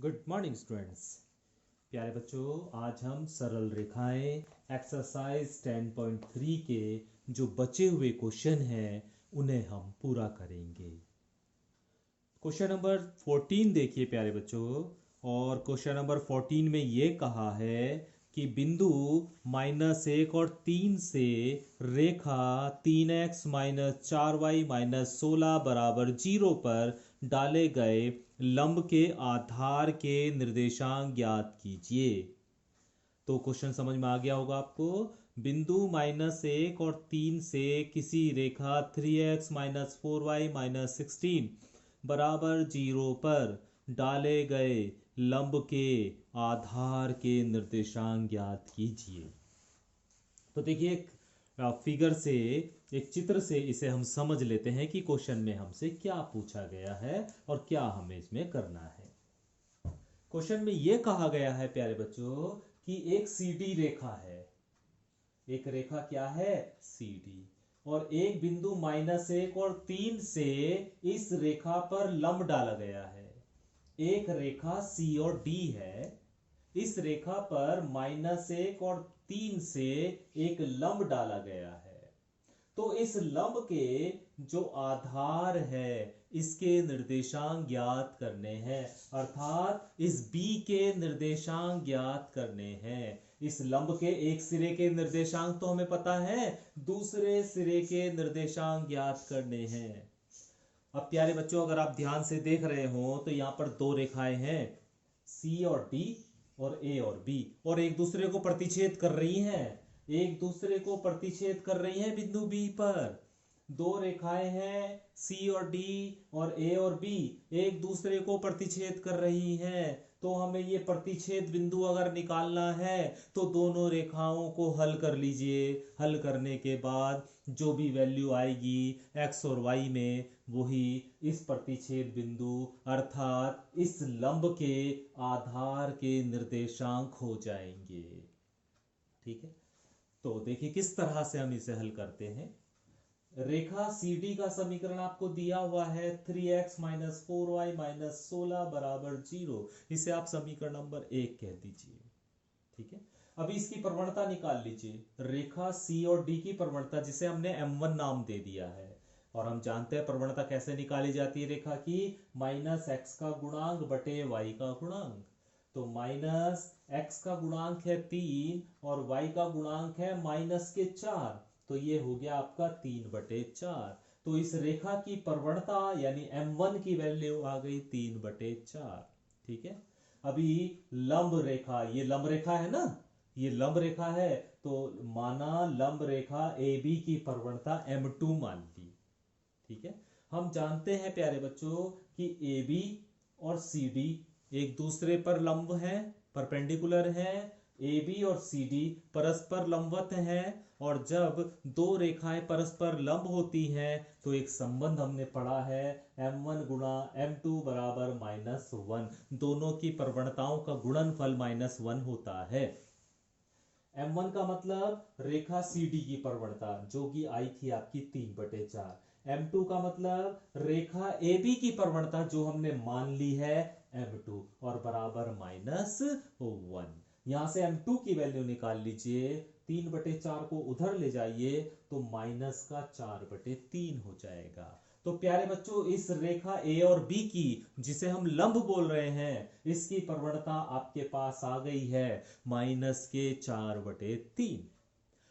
Good morning students. प्यारे बच्चों, आज हम सरल रेखाएं एक्सरसाइज 10.3 के जो बचे हुए क्वेश्चन हैं उन्हें हम पूरा करेंगे। क्वेश्चन नंबर 14 देखिए प्यारे बच्चों। और क्वेश्चन नंबर 14 में ये कहा है कि बिंदु -1 और 3 से रेखा 3x - 4y - 16 बराबर 0 पर डाले गए लंब के आधार के निर्देशांक ज्ञात कीजिए। तो क्वेश्चन समझ में आ गया होगा आपको। बिंदु -1 और 3 से किसी रेखा 3x - 4y - 16 बराबर 0 पर डाले गए लंब के आधार के निर्देशांक ज्ञात कीजिए। तो देखिए, एक फिगर से, एक चित्र से इसे हम समझ लेते हैं कि क्वेश्चन में हमसे क्या पूछा गया है और क्या हमें इसमें करना है। क्वेश्चन में यह कहा गया है प्यारे बच्चों कि एक सीधी रेखा है। एक रेखा क्या है? सीधी। और एक बिंदु -1 और 3 से इस रेखा पर लंब डाला गया है। एक रेखा सी और डी है। इस रेखा पर -1 और 3 से एक लंब डाला गया है। तो इस लंब के जो आधार है इसके निर्देशांक ज्ञात करने हैं, अर्थात इस बी के निर्देशांक ज्ञात करने हैं। इस लंब के एक सिरे के निर्देशांक तो हमें पता है, दूसरे सिरे के निर्देशांक ज्ञात करने हैं। अब प्यारे बच्चों, अगर आप ध्यान से देख रहे हो तो यहां पर दो रेखाएं हैं, सी और डी और ए और बी, और एक दूसरे को प्रतिच्छेद कर रही हैं। एक दूसरे को प्रतिच्छेद कर रही हैं बिंदु बी पर। दो रेखाएं हैं, सी और डी और ए और बी, एक दूसरे को प्रतिच्छेद कर रही हैं। तो हमें ये प्रतिच्छेद बिंदु अगर निकालना है तो दोनों रेखाओं को हल कर लीजिए। हल करने के बाद जो भी वैल्यू आएगी x और y में, वही इस प्रतिच्छेद बिंदु अर्थात इस लंब के आधार के निर्देशांक हो जाएंगे। ठीक है, तो देखिए किस तरह से हम इसे हल करते हैं। रेखा CD का समीकरण आपको दिया हुआ है 3x - 4y - 16 बराबर 0। इसे आप समीकरण नंबर 1 कह दीजिए। ठीक है, अभी इसकी प्रवणता निकाल लीजिए। रेखा C और D की प्रवणता, जिसे हमने M1 नाम दे दिया है, और हम जानते हैं प्रवणता कैसे निकाली जाती है रेखा की, -x का गुणांक बटे y का गुणांक। तो -x का गुणांक है 3 और y का गुणांक है -4, तो ये हो गया आपका 3/4। तो इस रेखा की प्रवणता यानी M1 की वैल्यू आ गई 3/4। ठीक है, अभी लंब रेखा, ये लंब रेखा है ना, ये लंब रेखा है, तो माना लंब रेखा AB की प्रवणता M2 मान ली। ठीक है, हम जानते हैं प्यारे बच्चों कि AB और CD एक दूसरे पर लंब हैं, परपेंडिकुलर हैं। AB और CD परस्पर लंबवत हैं, और जब दो रेखाएं परस्पर लंब होती हैं तो एक संबंध हमने पढ़ा है, M1 गुणा M2 बराबर -1। दोनों की प्रवणताओं का गुणनफल -1 होता है। M1 का मतलब रेखा CD की प्रवणता, जो कि आई थी आपकी 3/4। M2 का मतलब रेखा AB की प्रवणता, जो हमने मान ली है M2, और बराबर -1। यहां से M2 की वैल्यू निकाल लीजिए। 3/4 को उधर ले जाइए तो -4/3 हो जाएगा। तो प्यारे बच्चों, इस रेखा A और B की, जिसे हम लंब बोल रहे हैं, इसकी प्रवणता आपके पास आ गई है -4/3।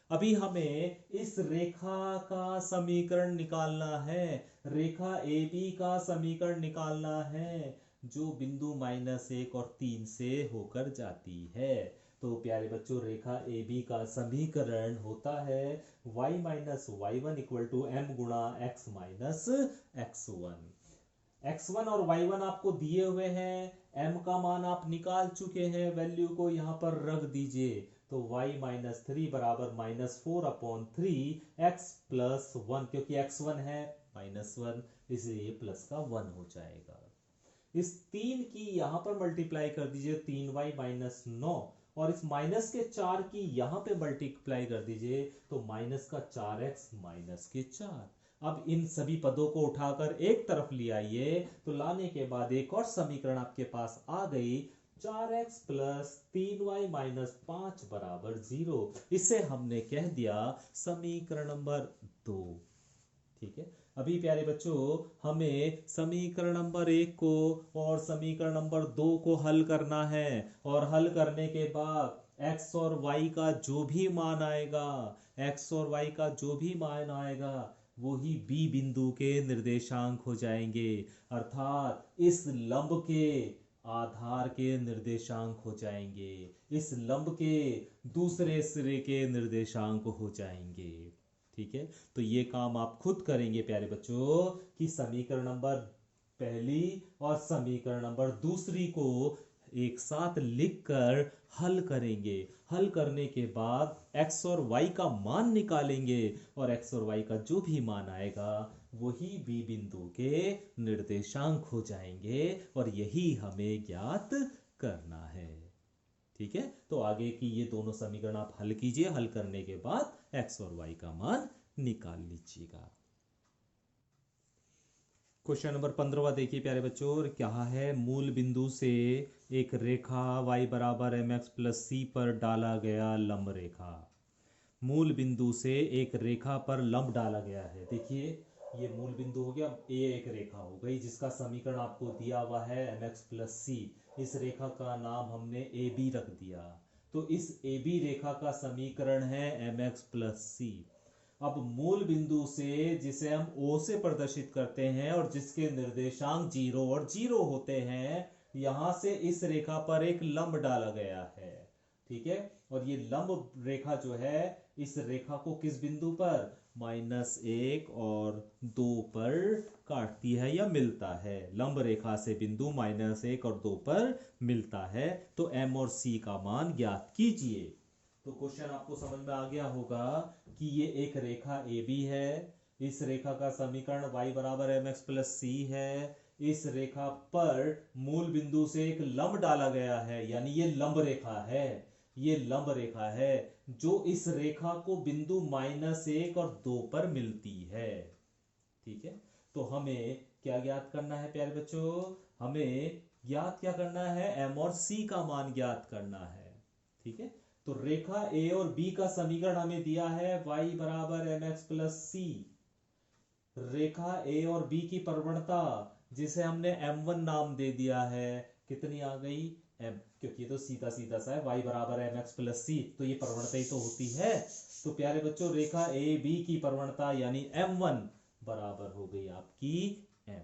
अभी हमें इस रेखा का समीकरण निकालना है। रेखा AB का समीकरण निकालना है, जो बिंदु -1 और 3 से होकर जाती है। तो प्यारे बच्चों, रेखा AB का समीकरण होता है y - y1 = m गुणा x - x1। x1 और y1 आपको दिए हुए हैं, m का मान आप निकाल चुके हैं, वैल्यू को यहां पर रख दीजिए। तो y - 3 बराबर -4/3 x + 1, क्योंकि x1 है -1, इसलिए प्लस का 1 हो जाएगा। इस 3 की यहां पर मल्टीप्लाई कर दीजिए, 3y - 9, और इस -4 की यहां पे मल्टीप्लाई कर दीजिए, तो -4x - 4। अब इन सभी पदों को उठाकर एक तरफ ले आइए, तो लाने के बाद एक और समीकरण आपके पास आ गई, 4x प्लस 3y माइनस 5 बराबर 0। इसे हमने कह दिया समीकरण नंबर 2। ठीक है, अभी प्यारे बच्चों हमें समीकरण नंबर 1 को और समीकरण नंबर 2 को हल करना है, और हल करने के बाद x और y का जो भी मान आएगा, x और y का जो भी मान आएगा वो ही b बिंदु के निर्देशांक हो जाएंगे, अर्थात इस लंब के आधार के निर्देशांक हो जाएंगे, इस लंब के दूसरे सिरे के निर्देशांक हो जाएंगे। ठीक है, तो ये काम आप खुद करेंगे प्यारे बच्चों कि समीकरण नंबर पहली और समीकरण नंबर दूसरी को एक साथ लिखकर हल करेंगे। हल करने के बाद x और y का मान निकालेंगे, और x और y का जो भी मान आएगा वही b बिंदु के निर्देशांक हो जाएंगे, और यही हमें ज्ञात करना है। ठीक है, तो आगे की ये दोनों समीकरण आप हल कीजिए, हल करने के बाद x और y का मान निकाल लीजिएगा। क्वेश्चन नंबर 15 देखिए प्यारे बच्चों, क्या है, मूल बिंदु से एक रेखा y बराबर mx प्लस c पर डाला गया लंब रेखा। मूल बिंदु से एक रेखा पर लंब डाला गया है। देखिए ये मूल बिंदु हो गया, ये एक रेखा हो गई जिसका समीकरण आपको दिया हुआ है mx प्लस सी। इस रेखा का नाम हमने ए बी रख दिया, तो इस ए बी रेखा का समीकरण है mx प्लस सी। अब मूल बिंदु से, जिसे हम O से प्रदर्शित करते हैं और जिसके निर्देशांक 0 और 0 होते हैं, यहां से इस रेखा पर एक लंब डाला गया है। ठीक है, और ये लंब रेखा जो है इस रेखा को किस बिंदु पर, -1 और 2 पर काटती है या मिलता है। लंब रेखा से बिंदु -1 और 2 पर मिलता है, तो m और c का मान ज्ञात कीजिए। तो क्वेश्चन आपको समझ में आ गया होगा कि ये एक रेखा AB है, इस रेखा का समीकरण y बराबर mx प्लस सी है। इस रेखा पर मूल बिंदु से एक लंब डाला गया है, यानी ये लंब रेखा है, ये लंब रेखा है जो इस रेखा को बिंदु -1 और 2 पर मिलती है। ठीक है, तो हमें क्या ज्ञात करना है प्यारे बच्चों, हमें ज्ञात क्या करना है, m और c का मान ज्ञात करना है। ठीक है, तो रेखा a और b का समीकरण हमें दिया है y बराबर mx प्लस सी। रेखा a और b की प्रवणता, जिसे हमने m1 नाम दे दिया है, कितनी आ गई m, क्योंकि ये तो सीधा सीधा सा है, y बराबर mx प्लस सी, तो ये प्रवणता ही तो होती है। तो प्यारे बच्चों रेखा a b की प्रवणता यानी m1 बराबर हो गई आपकी m।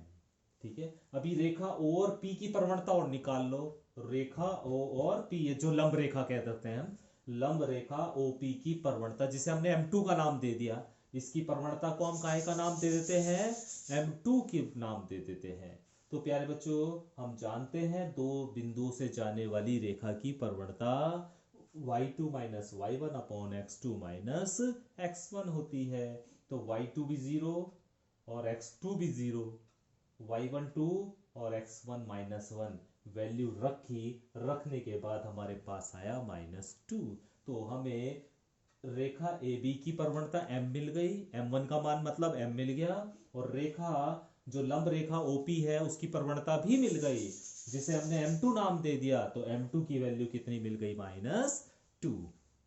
ठीक है, अभी रेखा o और p की प्रवणता और निकाल लो। रेखा o और p, ये जो लंब रेखा कह देते हैं हम, लंब रेखा OP की प्रवणता, जिसे हमने M2 का नाम दे दिया, इसकी प्रवणता को हम काहे का नाम दे देते हैं, M2 की नाम दे देते हैं। तो प्यारे बच्चों हम जानते हैं दो बिंदु से जाने वाली रेखा की प्रवणता y2 minus y1 upon x2 minus x1 होती है। तो y2 भी 0 और x2 भी 0, y1 2 और x1 -1 वैल्यू रखी, रखने के बाद हमारे पास आया -2। तो हमें रेखा AB की प्रवणता m मिल गई, m1 का मान मतलब m मिल गया, और रेखा जो लंब रेखा OP है उसकी प्रवणता भी मिल गई, जिसे हमने m2 नाम दे दिया, तो m2 की वैल्यू कितनी मिल गई, -2।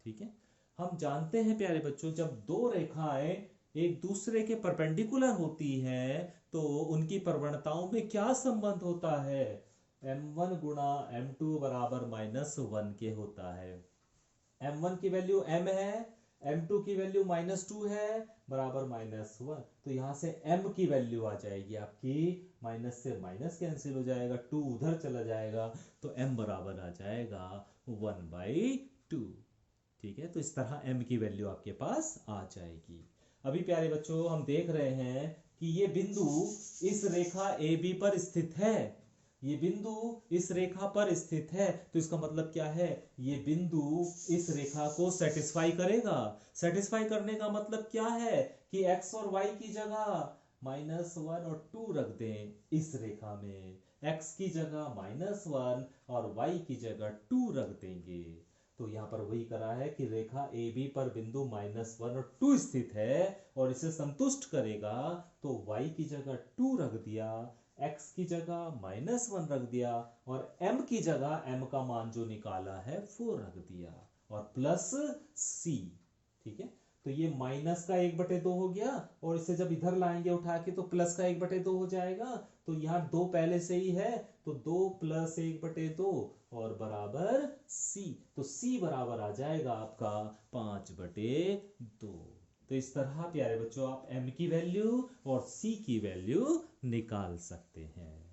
ठीक है, हम जानते हैं प्यारे बच्चों जब दो रेखाएं एक दूसरे के परपेंडिकुलर होती हैं तो उनकी प्रवणताओं में क्या संबंध होता है, m1 गुणा m2 बराबर -1 के होता है। m1 की वैल्यू m है, m2 की वैल्यू -2 है, बराबर -1, तो यहां से m की वैल्यू आ जाएगी आपकी, माइनस से माइनस कैंसिल हो जाएगा, 2 उधर चला जाएगा, तो m बराबर आ जाएगा 1/2। ठीक है, तो इस तरह m की वैल्यू आपके पास आ जाएगी। अभी प्यारे बच्चों हम देख रहे हैं कि ये बिंदु इस रेखा AB पर स्थित है, ये बिंदु इस रेखा पर स्थित है, तो इसका मतलब क्या है, ये बिंदु इस रेखा को सेटिस्फाई करेगा। सेटिस्फाई करने का मतलब क्या है कि x और y की जगह -1 और 2 रख दें, इस रेखा में x की जगह -1 और y की जगह 2 रख देंगे, तो यहाँ पर वही करा है कि रेखा ए बी पर बिंदु -1 और 2 स्थित है और इसे संतुष्ट करेगा, तो y की जगह 2 रख दिया, x की जगह -1 रख दिया और m की जगह m का मान जो निकाला है 4 रख दिया और प्लस c। ठीक है, तो ये माइनस का 1/2 हो गया और इसे जब इधर लाएंगे उठा के तो प्लस का 1/2 हो जाएगा। तो यहाँ 2 पहले से ही है, तो 2 + 1/2 और बराबर c। तो c बराबर आ जाएगा आपका 5/2। तो इस तरह प्यारे बच्चों आप m की वैल्यू और c की वैल्यू निकाल सकते हैं।